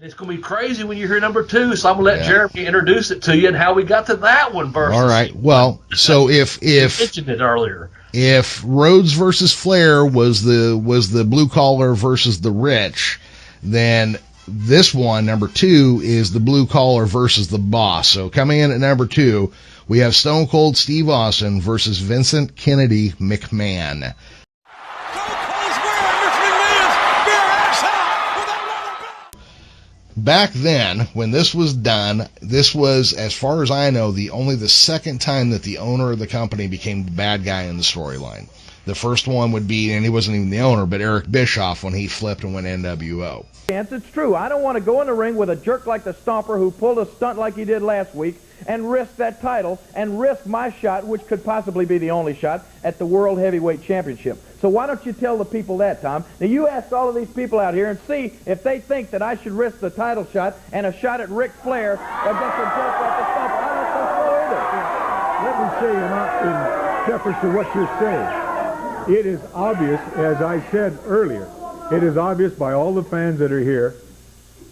It's going to be crazy when you hear number 2, so I'm going to let Jeremy introduce it to you and how we got to that one versus. All right. Well, so if mentioned it earlier. If Rhodes versus Flair was the blue collar versus the rich, then this one, number 2, is the blue collar versus the boss. So coming in at number 2, we have Stone Cold Steve Austin versus Vincent Kennedy McMahon. Back then, when this was done, this was, as far as I know, only the second time that the owner of the company became the bad guy in the storyline. The first one would be, and he wasn't even the owner, but Eric Bischoff when he flipped and went NWO. It's true. I don't want to go in the ring with a jerk like the Stomper who pulled a stunt like he did last week and risk that title and risk my shot, which could possibly be the only shot, at the World Heavyweight Championship. So why don't you tell the people that, Tom? Now, you ask all of these people out here and see if they think that I should risk the title shot and a shot at Ric Flair against a jerk like the Stomper. I don't think so either. Let me say, in deference to what you're saying, it is obvious, as I said earlier, it is obvious by all the fans that are here,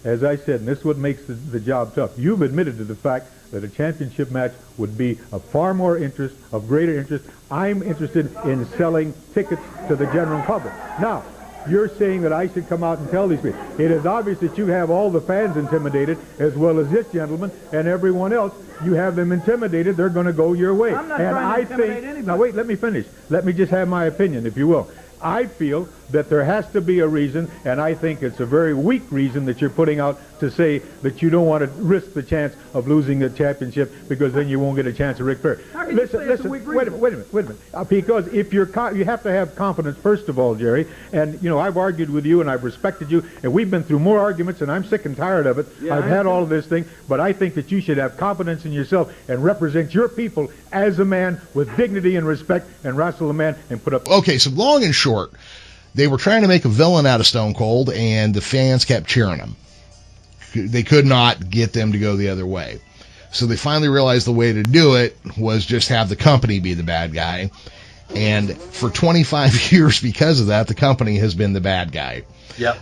as I said, and this is what makes the job tough. You've admitted to the fact that a championship match would be of far more interest, of greater interest. I'm interested in selling tickets to the general public. Now, you're saying that I should come out and tell these people. It is obvious that you have all the fans intimidated, as well as this gentleman and everyone else. You have them intimidated. They're going to go your way. I'm not trying to intimidate anybody. Now, wait, let me finish. Let me just have my opinion, if you will. I feel that there has to be a reason, and I think it's a very weak reason that you're putting out to say that you don't want to risk the chance of losing the championship because then you won't get a chance at Ric Flair. Listen, wait a minute. Because if you have to have confidence, first of all, Jerry, and, you know, I've argued with you and I've respected you, and we've been through more arguments, and I'm sick and tired of it. Yeah, I've had all of this thing, but I think that you should have confidence in yourself and represent your people as a man with dignity and respect and wrestle a man and put up... Okay, so long and short, they were trying to make a villain out of Stone Cold, and the fans kept cheering him. They could not get them to go the other way. So they finally realized the way to do it was just have the company be the bad guy. And for 25 years, because of that, the company has been the bad guy. Yep.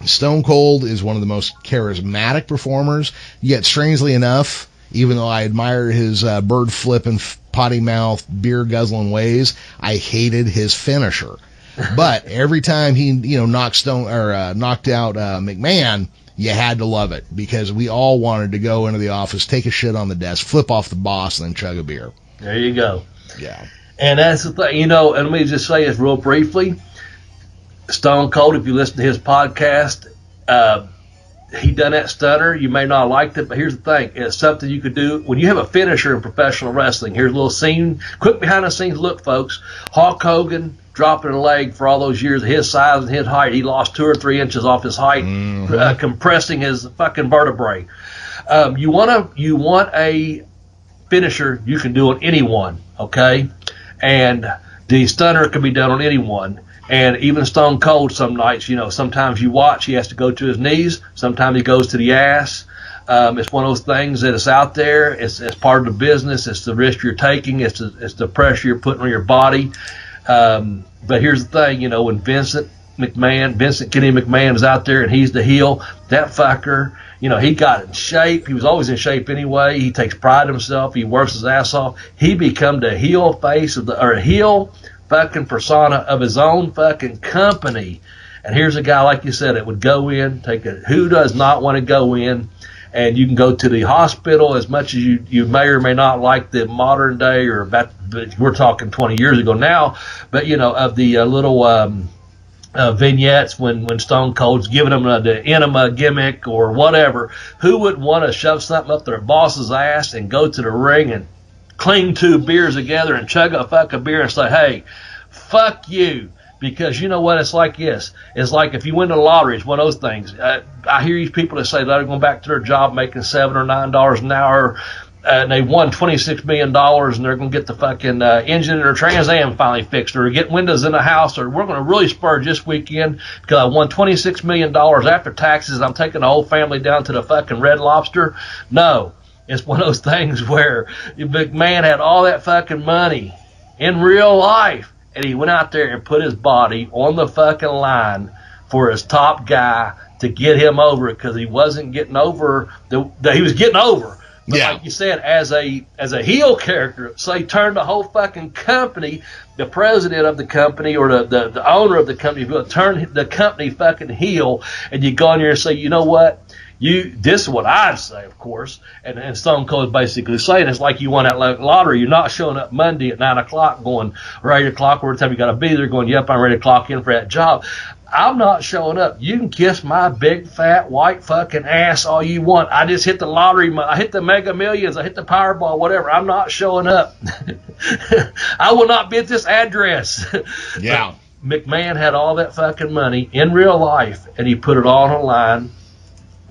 Stone Cold is one of the most charismatic performers, yet strangely enough, even though I admire his bird flipping, potty mouth, beer guzzling ways, I hated his finisher. But every time he, knocked out McMahon, you had to love it because we all wanted to go into the office, take a shit on the desk, flip off the boss, and then chug a beer. There you go. Yeah. And that's the thing, and let me just say this real briefly. Stone Cold, if you listen to his podcast, he done that stunner. You may not have liked it, but here's the thing. It's something you could do. When you have a finisher in professional wrestling, here's a little scene, quick behind-the-scenes look, folks. Hulk Hogan dropping a leg for all those years of his size and his height. He lost 2 or 3 inches off his height, compressing his fucking vertebrae. You want a finisher you can do on anyone, okay? And the stunner can be done on anyone. And even Stone Cold some nights, sometimes you watch, he has to go to his knees. Sometimes he goes to the ass. It's one of those things that is out there. It's part of the business. It's the risk you're taking. It's the pressure you're putting on your body. But here's the thing, when Vincent Kennedy McMahon is out there and he's the heel, that fucker, he got in shape. He was always in shape anyway. He takes pride in himself. He works his ass off. He become the heel face or heel fucking persona of his own fucking company. And here's a guy, like you said, that would go in, who does not want to go in, and you can go to the hospital as much as you may or may not like the modern day but we're talking 20 years ago now, but of the little vignettes when Stone Cold's giving them the enema gimmick or whatever. Who would want to shove something up their boss's ass and go to the ring and cling 2 beers together and chug a beer and say, hey, fuck you? Because you know what it's like this. It's like if you win the lottery, it's one of those things. I hear these people that say they're going back to their job making $7 or $9 an hour, and they won $26 million, and they're going to get the fucking engine in their Trans Am finally fixed, or get windows in the house, or we're going to really splurge this weekend because I won $26 million after taxes. I'm taking the whole family down to the fucking Red Lobster. No. It's one of those things where McMahon had all that fucking money in real life, and he went out there and put his body on the fucking line for his top guy to get him over because he wasn't getting over. He was getting over. But like you said, as a heel character, so he turned the whole fucking company, the president of the company or the owner of the company, if you will, turn the company fucking heel, and you go in there and say, you know what? This is what I'd say, of course, and Stone Cold is basically saying it's like you won that lottery. You're not showing up Monday at 9 o'clock going, or 8 o'clock, whatever time you got to be there, going, yep, I'm ready to clock in for that job. I'm not showing up. You can kiss my big, fat, white fucking ass all you want. I just hit the lottery. I hit the Mega Millions. I hit the Powerball, whatever. I'm not showing up. I will not be at this address. Yeah. But McMahon had all that fucking money in real life, and he put it all on the line,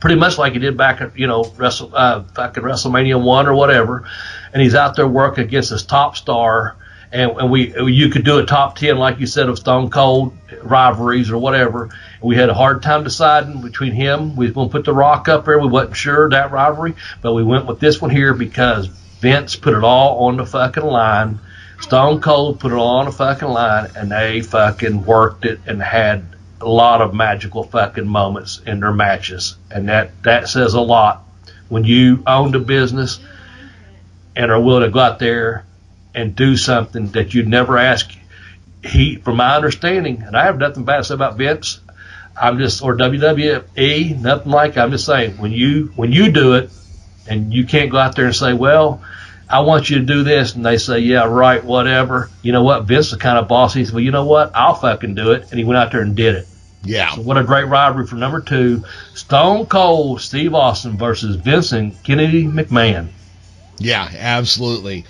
pretty much like he did back at, fucking WrestleMania 1 or whatever. And he's out there working against his top star. And you could do a top 10, like you said, of Stone Cold rivalries or whatever. And we had a hard time deciding between him. We was going to put The Rock up there. We wasn't sure that rivalry, but we went with this one here because Vince put it all on the fucking line. Stone Cold put it all on the fucking line, and they fucking worked it and had a lot of magical fucking moments in their matches. And that says a lot when you own the business and are willing to go out there and do something that you'd never ask. From my understanding, and I have nothing bad to say about Vince, or WWE, nothing like it. I'm just saying, when you do it, and you can't go out there and say, well, I want you to do this, and they say, yeah, right, whatever. You know what? Vince is kind of bossy. He said, well, you know what? I'll fucking do it. And he went out there and did it. Yeah. So what a great rivalry for number 2, Stone Cold Steve Austin versus Vincent Kennedy McMahon. Yeah, absolutely.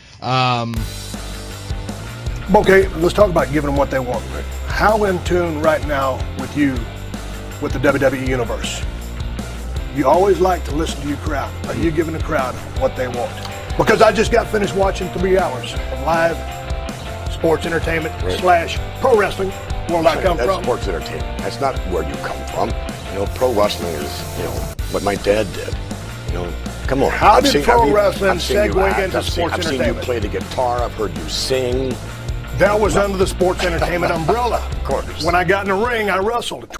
Okay, let's talk about giving them what they want, Rick. How in tune right now with you, with the WWE Universe? You always like to listen to your crowd. Are you giving the crowd what they want? Because I just got finished watching 3 hours of live sports entertainment / pro wrestling, where I come That's from. sports entertainment. That's not where you come from. Pro wrestling is, what my dad did. Come on. How did pro wrestling segue into sports I've seen you entertainment? play the guitar. I've heard you sing. That was under the sports entertainment umbrella. Of course. When I got in the ring, I wrestled.